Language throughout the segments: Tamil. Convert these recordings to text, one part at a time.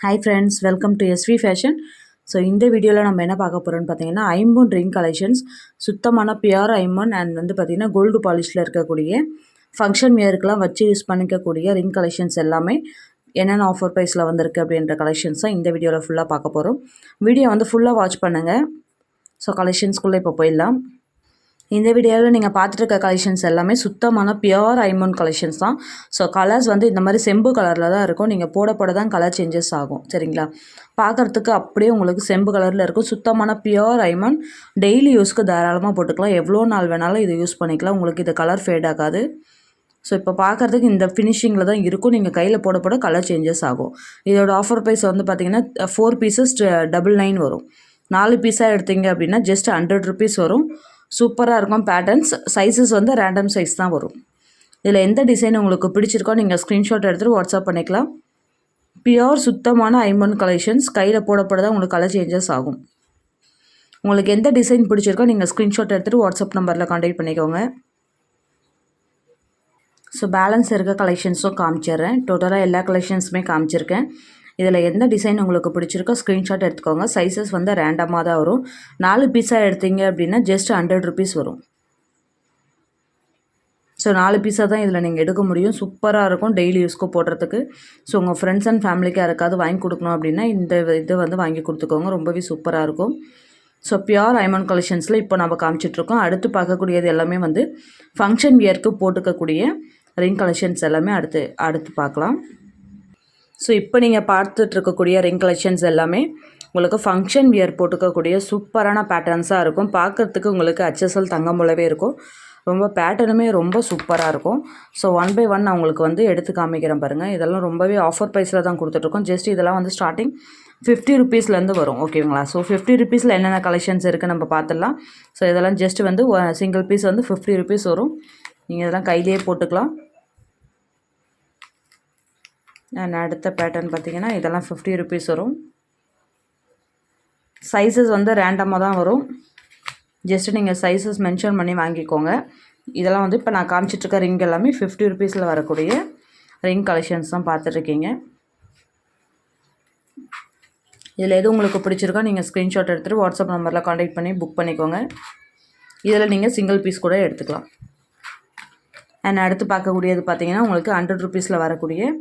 Hi friends, welcome to SV fashion. So இந்த வீடியோவில் நம்ம என்ன பார்க்க போகிறோம்னு பார்த்தீங்கன்னா, ஐம்பொன் ரிங் கலெக்ஷன்ஸ். சுத்தமான பியூர் ஐம்பொன் அண்ட் பார்த்திங்கன்னா கோல்டு பாலிஷில் இருக்கக்கூடிய ஃபங்க்ஷன் வியருக்கெலாம் வச்சு யூஸ் பண்ணிக்கக்கூடிய ரிங் கலெக்ஷன்ஸ் எல்லாமே என்னென்ன ஆஃபர் ப்ரைஸில் வந்திருக்கு அப்படின்ற கலெக்ஷன்ஸ் தான் இந்த வீடியோவில் ஃபுல்லாக பார்க்க போகிறோம். வீடியோ ஃபுல்லாக வாட்ச் பண்ணுங்கள். ஸோ கலெக்ஷன்ஸ்குள்ளே இப்போ போயிடலாம். இந்த வீடியோவில் நீங்கள் பார்த்துட்டு இருக்க கலெக்ஷன்ஸ் எல்லாமே சுத்தமான பியூர் ஐம்பொன் கலெக்ஷன்ஸ் தான். ஸோ கலர்ஸ் இந்த மாதிரி செம்பு கலரில் தான் இருக்கும். நீங்கள் போட தான் கலர் சேஞ்சஸ் ஆகும். சரிங்களா? பார்க்குறதுக்கு அப்படியே உங்களுக்கு செம்பு கலரில் இருக்கும். சுத்தமான பியூர் ஐம்பொன். டெய்லி யூஸ்க்கு தாராளமாக போட்டுக்கலாம். எவ்வளோ நாள் வேணாலும் இது யூஸ் பண்ணிக்கலாம். உங்களுக்கு இது கலர் ஃபேட் ஆகாது. ஸோ இப்போ பார்க்குறதுக்கு இந்த ஃபினிஷிங்கில் தான் இருக்கும். நீங்கள் கையில் போட கலர் சேஞ்சஸ் ஆகும். இதோட ஆஃபர் ப்ரைஸ் பார்த்தீங்கன்னா 4 பீசஸ் 999 வரும். 4 பீஸாக எடுத்தீங்க அப்படின்னா ஜஸ்ட் 100 ருபீஸ் வரும். சூப்பராக இருக்கும். பேட்டர்ன்ஸ் சைஸஸ் ரேண்டம் சைஸ் தான் வரும். இதில் எந்த டிசைன் உங்களுக்கு பிடிச்சிருக்கோ நீங்கள் ஸ்க்ரீன்ஷாட் எடுத்துகிட்டு வாட்ஸ்அப் பண்ணிக்கலாம். பியோர் சுத்தமான ஐம்பொன் கலெக்ஷன்ஸ். கையில் போட தான் உங்களுக்கு கலர் சேஞ்சஸ் ஆகும். உங்களுக்கு எந்த டிசைன் பிடிச்சிருக்கோ நீங்கள் ஸ்க்ரீன்ஷாட் எடுத்துகிட்டு வாட்ஸ்அப் நம்பரில் கான்டாக்ட் பண்ணிக்கோங்க. ஸோ பேலன்ஸ் இருக்க கலெக்ஷன்ஸும் காமிச்சிடுறேன். டோட்டலாக எல்லா கலெக்ஷன்ஸுமே காமிச்சிருக்கேன். இதில் எந்த டிசைன் உங்களுக்கு பிடிச்சிருக்கோ ஸ்க்ரீன்ஷாட் எடுத்துக்கோங்க. சைஸஸ் ரேண்டமாக தான் வரும். 4 பீஸாக எடுத்தீங்க அப்படின்னா ஜஸ்ட் 100 ருபீஸ் வரும். ஸோ 4 பீஸாக தான் இதில் நீங்கள் எடுக்க முடியும். சூப்பராக இருக்கும் டெய்லி யூஸ்க்கு போடுறதுக்கு. ஸோ உங்கள் ஃப்ரெண்ட்ஸ் அண்ட் ஃபேமிலிக்கு யாருக்காவது வாங்கி கொடுக்கணும் அப்படின்னா இந்த இது வாங்கி கொடுத்துக்கோங்க. ரொம்பவே சூப்பராக இருக்கும். ஸோ பியூர் ஐம்பொன் கலெக்ஷன்ஸில் இப்போ நம்ம காமிச்சிட்ருக்கோம். அடுத்து பார்க்கக்கூடியது எல்லாமே ஃபங்க்ஷன் வியருக்கு போட்டுக்கக்கூடிய ரிங் கலெக்ஷன்ஸ் எல்லாமே அடுத்து பார்க்கலாம். ஸோ இப்போ நீங்கள் பார்த்துட்ருக்கக்கூடிய ரிங் கலெக்ஷன்ஸ் எல்லாமே உங்களுக்கு ஃபங்க்ஷன் வியர் போட்டுக்கக்கூடிய சூப்பரான பேட்டர்ன்ஸாக இருக்கும். பார்க்குறதுக்கு உங்களுக்கு HSL தங்கம் போலவே இருக்கும். ரொம்ப பேட்டர்னுமே ரொம்ப சூப்பராக இருக்கும். ஸோ 1 by 1 நான் உங்களுக்கு எடுத்து காமிக்கிறேன் பாருங்கள். இதெல்லாம் ரொம்பவே ஆஃபர் ப்ரைஸில் தான் கொடுத்துட்ருக்கோம். ஜஸ்ட் இதெல்லாம் ஸ்டார்டிங் 50 ருபீஸ்லேருந்து வரும். ஓகேங்களா? ஸோ 50 ருபீஸில் என்னென்ன கலெக்ஷன்ஸ் இருக்குது நம்ம பார்த்துடலாம். ஸோ இதெல்லாம் ஜஸ்ட் சிங்கிள் பீஸ் 50 ருபீஸ் வரும். நீங்கள் இதெல்லாம் கையிலேயே போட்டுக்கலாம். அண்ட் அடுத்த பேட்டர்ன் பார்த்தீங்கன்னா இதெல்லாம் 50 ருபீஸ் வரும். சைஸஸ் ரேண்டமாக தான் வரும். ஜஸ்ட்டு நீங்கள் சைஸஸ் மென்ஷன் பண்ணி வாங்கிக்கோங்க. இதெல்லாம் இப்போ நான் காமிச்சிட்ருக்க ரிங் எல்லாமே 50 ருபீஸில் வரக்கூடிய ரிங் கலெக்ஷன்ஸ் தான் பார்த்துட்ருக்கீங்க. இதில் எது உங்களுக்கு பிடிச்சிருக்கோ நீங்கள் ஸ்க்ரீன்ஷாட் எடுத்துகிட்டு வாட்ஸ்அப் நம்பரில் கான்டாக்ட் பண்ணி புக் பண்ணிக்கோங்க. இதில் நீங்கள் சிங்கிள் பீஸ் கூட எடுத்துக்கலாம். அண்ட் அடுத்து பார்க்கக்கூடியது பார்த்தீங்கன்னா உங்களுக்கு 100 ருபீஸில் வரக்கூடிய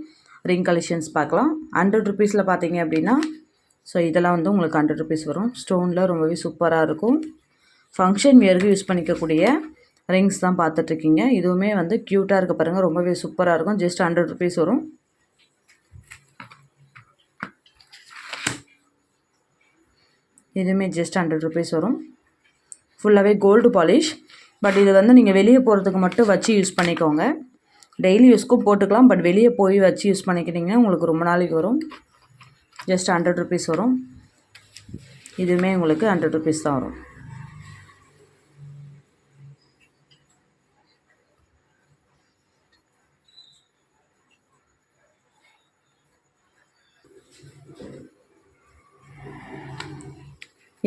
ரிங் கலெக்ஷன்ஸ் பார்க்கலாம். 100 ருபீஸில் பார்த்தீங்க அப்படின்னா ஸோ இதெல்லாம் உங்களுக்கு 100 ருபீஸ் வரும். ஸ்டோனில் ரொம்பவே சூப்பராக இருக்கும். ஃபங்க்ஷன் வியருக்கு யூஸ் பண்ணிக்கக்கூடிய ரிங்ஸ் தான் பார்த்துட்ருக்கீங்க. இதுவுமே க்யூட்டாக இருக்க பாருங்கள். ரொம்பவே சூப்பராக இருக்கும். ஜஸ்ட் 100 ருபீஸ் வரும். இதுவுமே ஜஸ்ட் 100 ருபீஸ் வரும். ஃபுல்லாகவே கோல்டு பாலிஷ். பட் இது நீங்கள் வெளியே போகிறதுக்கு மட்டும் வச்சு யூஸ் பண்ணிக்கோங்க. டெய்லி யூஸ்க்கும் போட்டுக்கலாம். பட் வெளியே போய் வச்சு யூஸ் பண்ணிக்கிட்டிங்கன்னா உங்களுக்கு ரொம்ப நாளைக்கு வரும். ஜஸ்ட் 100 ருபீஸ் வரும். இதுவுமே உங்களுக்கு 100 ருபீஸ் தான் வரும்.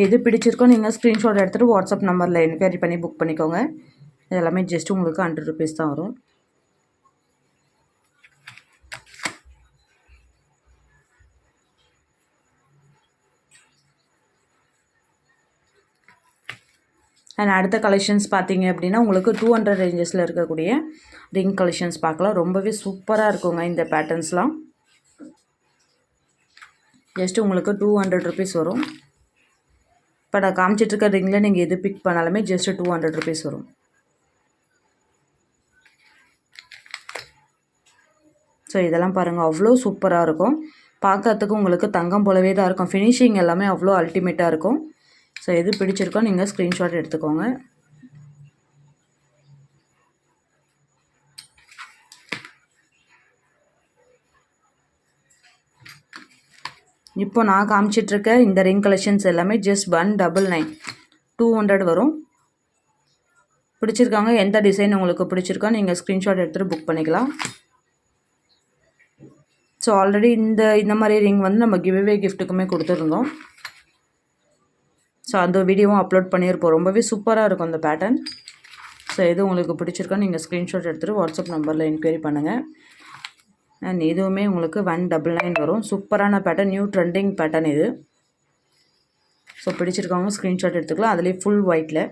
எது பிடிச்சிருக்கோ நீங்கள் ஸ்க்ரீன்ஷாட் எடுத்துகிட்டு வாட்ஸ்அப் நம்பரில் என்கொயரி பண்ணி புக் பண்ணிக்கோங்க. இதெல்லாமே ஜஸ்ட் உங்களுக்கு 100 ருபீஸ் தான் வரும். அண்ட் அடுத்த கலெக்ஷன்ஸ் பார்த்தீங்க அப்படின்னா உங்களுக்கு 200 ரேஞ்சஸில் இருக்கக்கூடிய ரிங் கலெக்ஷன்ஸ் பார்க்கலாம். ரொம்பவே சூப்பராக இருக்குங்க இந்த பேட்டர்ன்ஸ்லாம். ஜஸ்ட் உங்களுக்கு 200 ருபீஸ் வரும். இப்போ நான் காமிச்சிட்ருக்க ரிங்கில் நீங்கள் எது பிக் பண்ணாலுமே ஜஸ்ட் 200 ருபீஸ் வரும். ஸோ இதெல்லாம் பாருங்கள், அவ்வளோ சூப்பராக இருக்கும். பார்க்கறதுக்கு உங்களுக்கு தங்கம் போலவே தான் இருக்கும். ஃபினிஷிங் எல்லாமே அவ்வளோ அல்டிமேட்டாக இருக்கும். ஸோ எது பிடிச்சிருக்கோ நீங்கள் ஸ்க்ரீன்ஷாட் எடுத்துக்கோங்க. இப்போ நான் காமிச்சிட்ருக்க இந்த ரிங் கலெக்ஷன்ஸ் எல்லாமே ஜஸ்ட் 199 200 வரும். பிடிச்சிருக்காங்க. எந்த டிசைன் உங்களுக்கு பிடிச்சிருக்கோ நீங்கள் ஸ்க்ரீன்ஷாட் எடுத்துகிட்டு புக் பண்ணிக்கலாம். ஸோ ஆல்ரெடி இந்த மாதிரி ரிங் நம்ம கிவ்அவே கிஃப்ட்டுக்குமே கொடுத்துருந்தோம். ஸோ அந்த வீடியோவும் அப்லோட் பண்ணியிருப்போம். ரொம்பவே சூப்பராக இருக்கும் அந்த பேட்டர்ன். ஸோ எது உங்களுக்கு பிடிச்சிருக்கோ நீங்கள் ஸ்க்ரீன்ஷாட் எடுத்துகிட்டு வாட்ஸ்அப் நம்பரில் என்கொயரி பண்ணுங்கள். அண்ட் இதுவுமே உங்களுக்கு 199 வரும். சூப்பரான பேட்டர்ன், நியூ ட்ரெண்டிங் பேட்டர்ன் இது. ஸோ பிடிச்சிருக்கவங்க ஸ்க்ரீன்ஷாட் எடுத்துக்கலாம். அதுலேயே ஃபுல் ஒயிட்டில்.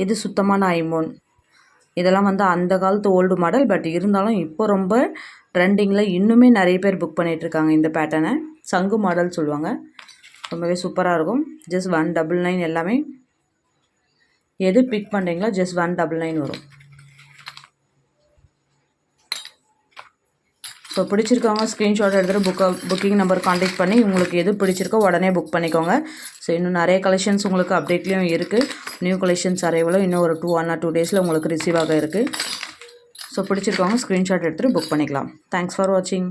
இது சுத்தமான ஐமோன். இதெல்லாம் வந்து அந்த காலத்து ஓல்டு மாடல். பட் இருந்தாலும் இப்போ ரொம்ப ட்ரெண்டிங்கில் இன்னுமே நிறைய பேர் புக் பண்ணிகிட்ருக்காங்க இந்த பேட்டர்னை. சங்கு மாடல் சொல்லுவாங்க. ரொம்பவே சூப்பராக இருக்கும். ஜஸ்ட் 199 எல்லாமே. எது பிக் பண்ணுறீங்களோ ஜஸ்ட் 199 வரும். ஸோ பிடிச்சிருக்கவங்க ஸ்க்ரீன்ஷாட் எடுத்துகிட்டு புக்கிங் நம்பர் காண்டாக்ட் பண்ணி உங்களுக்கு எது பிடிச்சிருக்கோ உடனே புக் பண்ணிக்கோங்க. ஸோ இன்னும் நிறைய கலெக்ஷன்ஸ் உங்களுக்கு அப்டேட்லேயும் இருக்குது. நியூ கலெக்ஷன்ஸ் அரைவலும் இன்னும் ஒரு 1 or 2 டேஸில் உங்களுக்கு ரிசீவ் ஆக இருக்குது. ஸோ பிடிச்சிருக்கவங்க ஸ்க்ரீன்ஷாட் எடுத்துகிட்டு புக் பண்ணிக்கலாம். தேங்க்ஸ் ஃபார் வாட்சிங்.